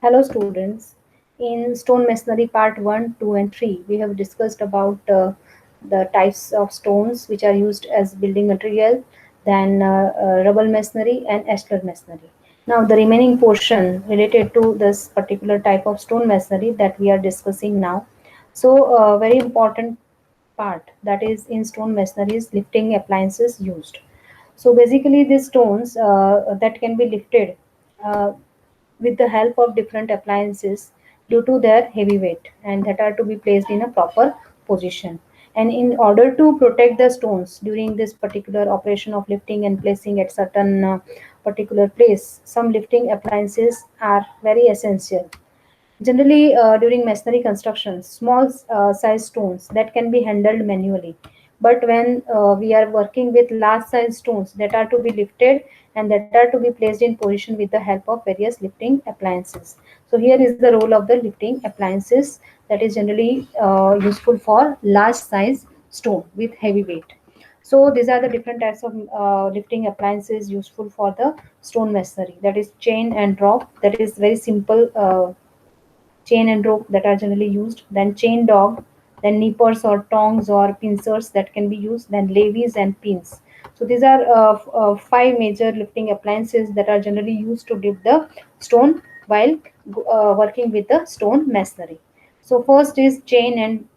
Hello students. In stone masonry part 1, 2 and 3 we have discussed about the types of stones which are used as building material, then rubble masonry and ashlar masonry. Now the remaining portion related to this particular type of stone masonry that we are discussing now. So very important part that is in stone masonry is lifting appliances used. So basically these stones that can be lifted uh, with the help of different appliances due to their heavy weight and that are to be placed in a proper position. And in order to protect the stones during this particular operation of lifting and placing at certain particular place, some lifting appliances are very essential. Generally, during masonry construction, small size stones that can be handled manually. But when we are working with large size stones that are to be lifted and that are to be placed in position with the help of various lifting appliances. So here is the role of the lifting appliances that is generally useful for large size stone with heavy weight. So these are the different types of lifting appliances useful for the stone masonry. That is chain and rope. That is very simple. Chain and rope that are generally used, then chain dog, then nippers or tongs or pincers that can be used, then levies and pins. So these are five major lifting appliances that are generally used to lift the stone while working with the stone masonry. So first is chain and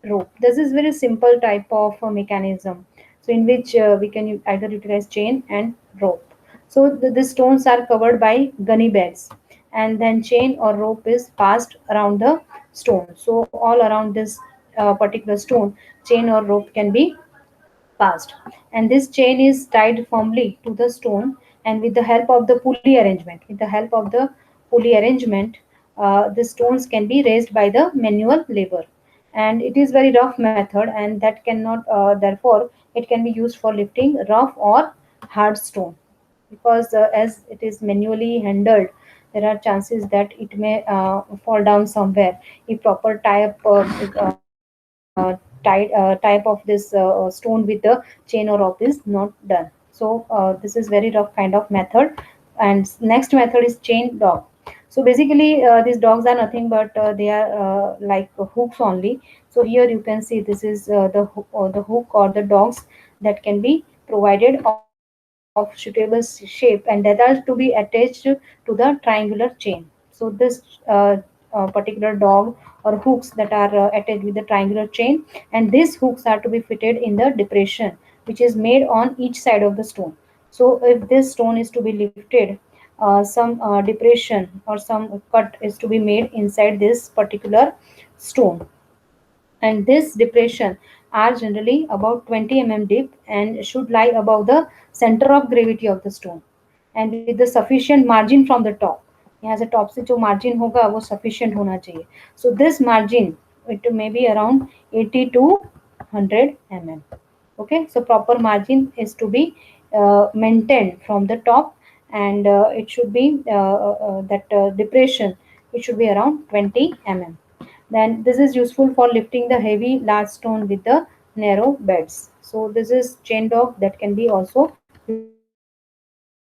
rope. This is very simple type of mechanism. So in which we can either utilize chain and rope. So the stones are covered by gunny bags, and then chain or rope is passed around the stone. So all around this particular stone, chain or rope can be passed, and this chain is tied firmly to the stone. And with the help of the pulley arrangement, the stones can be raised by the manual labor. And it is very rough method, and that cannot therefore it can be used for lifting rough or hard stone, because as it is manually handled, there are chances that it may fall down somewhere if proper type of this stone with the chain or rope is not done. So this is very rough kind of method. And next method is chain dog. So basically these dogs are nothing but they are like hooks only. So here you can see this is the hook or the dogs that can be provided of suitable shape, and that are to be attached to the triangular chain. So this particular dog or hooks that are attached with the triangular chain, and these hooks are to be fitted in the depression which is made on each side of the stone. So if this stone is to be lifted, some depression or some cut is to be made inside this particular stone, and this depression are generally about 20 mm deep and should lie above the center of gravity of the stone, and with the sufficient margin from the top. यहाँ से top से जो margin होगा वो sufficient होना चाहिए. So this margin, it may be around 80 to 100 mm. Okay, so proper margin is to be maintained from the top, and it should be that depression, it should be around 20 mm. Then this is useful for lifting the heavy large stone with the narrow beds. So this is chain dog that can be also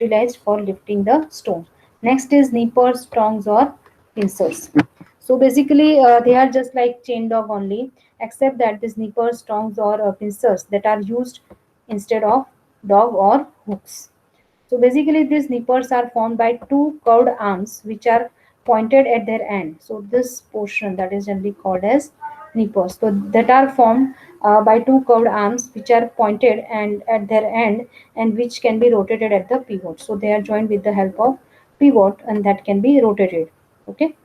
utilized for lifting the stone. Next is nippers, tongs or pincers. So basically they are just like chain dog only, except that these nippers, tongs or pincers that are used instead of dog or hooks. So basically these nippers are formed by two curved arms which are pointed at their end. So this portion that is generally called as nippers. So that are formed by two curved arms which are pointed and at their end, and which can be rotated at the pivot. So they are joined with the help of pivot and that can be rotated. Okay.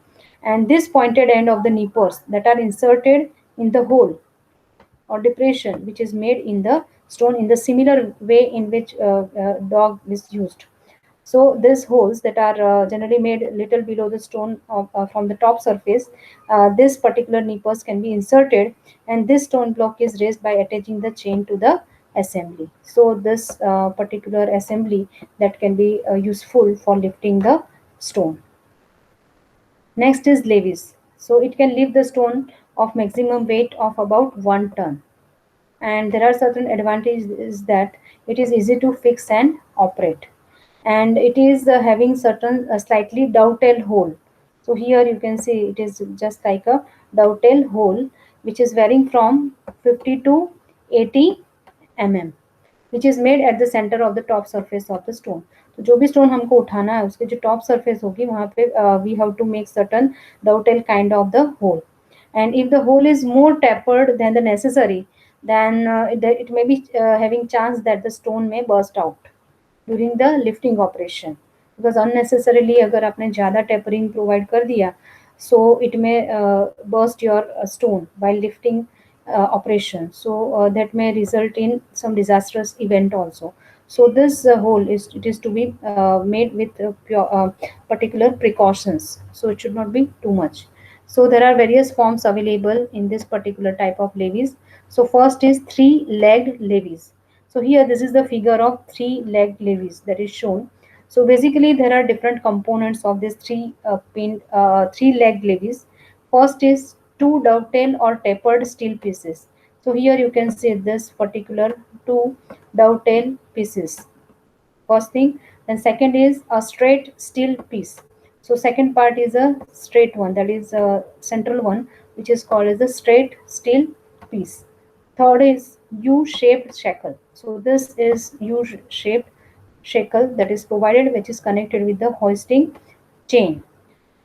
And this pointed end of the nippers that are inserted in the hole or depression which is made in the stone in the similar way in which dog is used. So these holes that are generally made little below the stone from the top surface, this particular nippers can be inserted, and this stone block is raised by attaching the chain to the assembly. So this particular assembly that can be useful for lifting the stone. Next is levies. So it can lift the stone of maximum weight of about 1 ton, and there are certain advantages that it is easy to fix and operate, and it is having certain slightly dovetail hole So here you can see it is just like a dovetail hole which is varying from 50 to 80 mm, which is made at the center of the top surface of the stone. तो जो भी stone हमको उठाना है उसके जो top surface होगी वहाँ पे we have to make certain dovetail kind of the hole. And if the hole is more tapered than the necessary, then it may be having chance that the stone may burst out during the lifting operation, because unnecessarily अगर आपने ज़्यादा tapering provide कर दिया, so it may burst your stone while lifting operation, so that may result in some disastrous event also. So this hole is, it is to be made with particular precautions, so it should not be too much. So there are various forms available in this particular type of levees. So first is three legged levees. So here this is the figure of three-legged levees that is shown. So basically there are different components of this three-legged levees. First is two dovetail or tapered steel pieces. So here you can see this particular two dovetail pieces. First thing. Then second is a straight steel piece. So second part is a straight one, that is a central one, which is called as the straight steel piece. Third is U-shaped shackle. So this is U-shaped shackle that is provided, which is connected with the hoisting chain.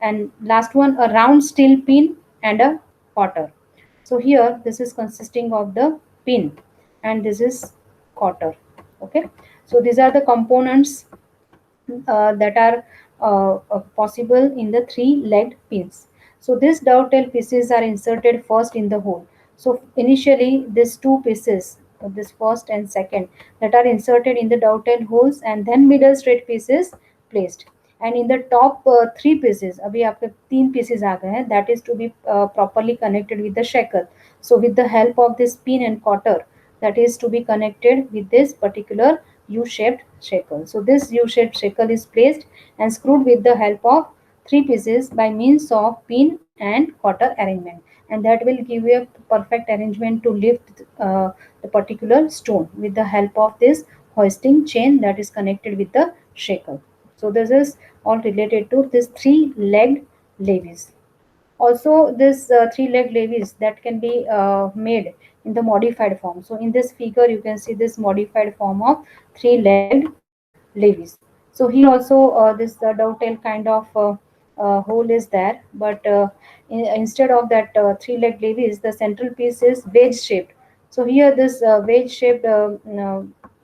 And last one, a round steel pin and a cotter. So here this is consisting of the pin and this is cotter. Okay, so these are the components that are possible in the three-legged pins. So these dovetail pieces are inserted first in the hole. So initially these two pieces, this first and second, that are inserted in the dovetail holes, and then middle straight pieces placed. And in the top three pieces, अभी आपके तीन pieces आ गए हैं, that is to be properly connected with the shackle. So with the help of this pin and cotter, that is to be connected with this particular U-shaped shackle. So this U-shaped shackle is placed and screwed with the help of three pieces by means of pin and cotter arrangement, and that will give you a perfect arrangement to lift the particular stone with the help of this hoisting chain that is connected with the shackle. So this is all related to this three-legged levees. Also this three-leg levees that can be made in the modified form. So in this figure you can see this modified form of three-legged levees. So here also this dovetail kind of hole is there, but instead of that three-leg levees, the central piece is wedge shaped. So here this wedge shaped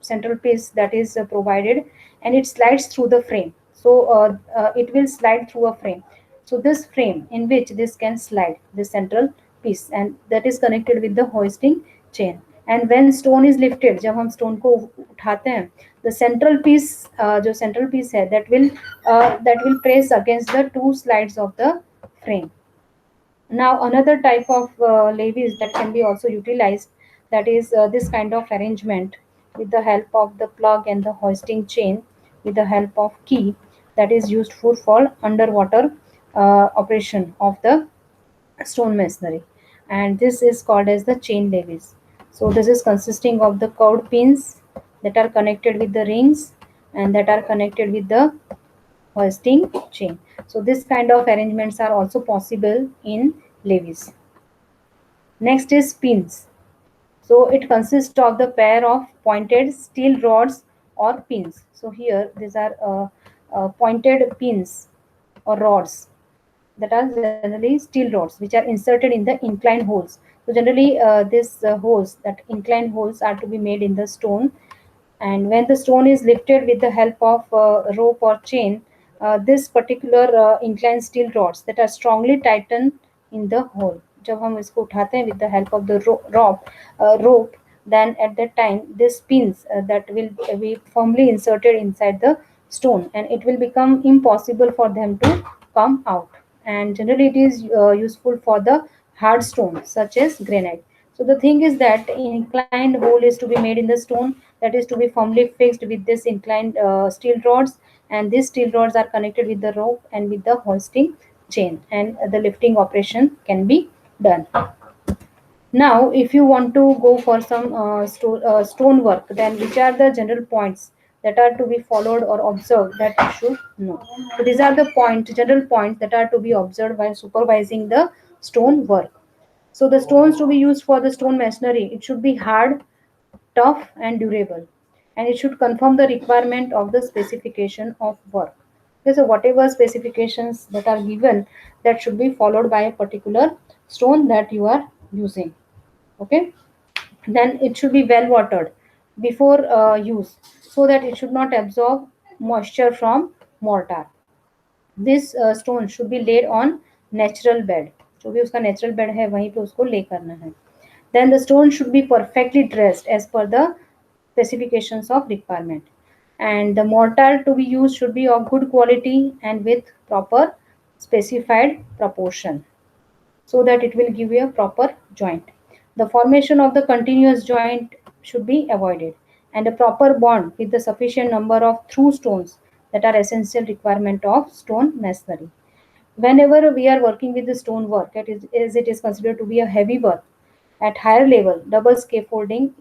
central piece that is provided, and it slides through the frame. So it will slide through a frame. So this frame in which this can slide, the central piece, and that is connected with the hoisting chain. And when stone is lifted, जब हम stone को उठाते हैं, the central piece जो central piece है, that will press against the two sides of the frame. Now another type of levees that can be also utilized, that is this kind of arrangement with the help of the plug and the hoisting chain with the help of key, that is used for underwater operation of the stone masonry, and this is called as the chain levees. So this is consisting of the curved pins that are connected with the rings and that are connected with the hoisting chain. So this kind of arrangements are also possible in levees. Next is pins. So it consists of the pair of pointed steel rods or pins. So here these are pointed pins or rods that are generally steel rods which are inserted in the inclined holes. So generally these holes, that inclined holes, are to be made in the stone, and when the stone is lifted with the help of rope or chain, this particular inclined steel rods that are strongly tightened in the hole. जब हम इसको उठाते हैं with the help of the rope, then at that time these pins that will be firmly inserted inside the stone, and it will become impossible for them to come out. And generally it is useful for the hard stones such as granite. So the thing is that inclined hole is to be made in the stone, that is to be firmly fixed with this inclined steel rods, and these steel rods are connected with the rope and with the hoisting chain, and the lifting operation can be done. Now if you want to go for some stone work, then which are the general points that are to be followed or observed that you should know. So these are the general points that are to be observed while supervising the stone work. So the stones to be used for the stone masonry, it should be hard, tough and durable, and it should confirm the requirement of the specification of work. Okay, so whatever specifications that are given, that should be followed by a particular stone that you are using. Okay, then it should be well watered before use, so that it should not absorb moisture from mortar. This stone should be laid on natural bed, जो भी उसका natural bed है वहीं पे उसको lay करना है. Then the stone should be perfectly dressed as per the specifications of requirement, and the mortar to be used should be of good quality and with proper specified proportion, so that it will give you a proper joint. The formation of the continuous joint should be avoided, and a proper bond with the sufficient number of through stones that are essential requirement of stone masonry. Whenever we are working with the stone work, as it is considered to be a heavy work, at higher level, double scaffolding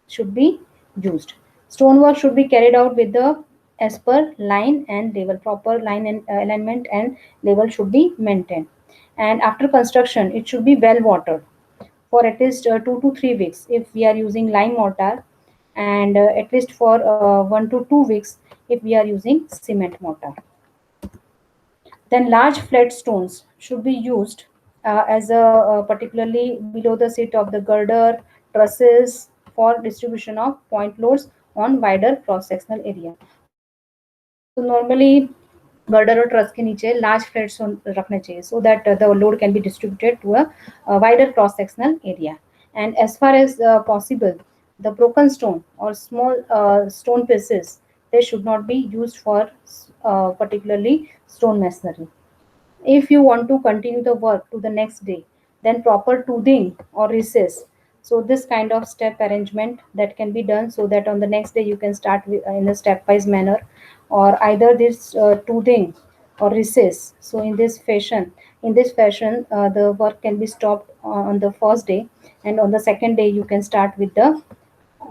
should be used. Stonework should be carried out with the as per line and level. Proper line and alignment and level should be maintained. And after construction, it should be well watered for at least 2 to 3 weeks if we are using lime mortar, and at least for 1 to 2 weeks if we are using cement mortar. Then large flat stones should be used as a particularly below the seat of the girder trusses for distribution of point loads on wider cross sectional area. So normally girder और truss के नीचे large flats रखने चाहिए, so that the load can be distributed to a wider cross sectional area. And as far as possible, the broken stone or small stone pieces, they should not be used for particularly stone masonry. If you want to continue the work to the next day, then proper toothing or recess. So this kind of step arrangement that can be done, so that on the next day you can start in a stepwise manner, or either this toothing or recess. So in this fashion, the work can be stopped on the first day, and on the second day you can start with the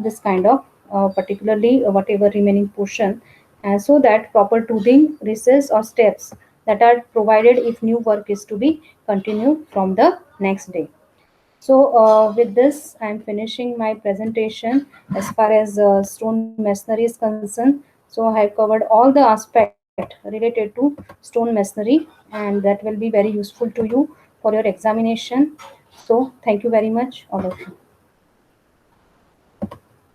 this kind of particularly whatever remaining portion, and so that proper toothing, recess or steps that are provided if new work is to be continued from the next day. So with this, I'm finishing my presentation as far as stone masonry is concerned. So I have covered all the aspect related to stone masonry, and that will be very useful to you for your examination. So thank you very much, all of you.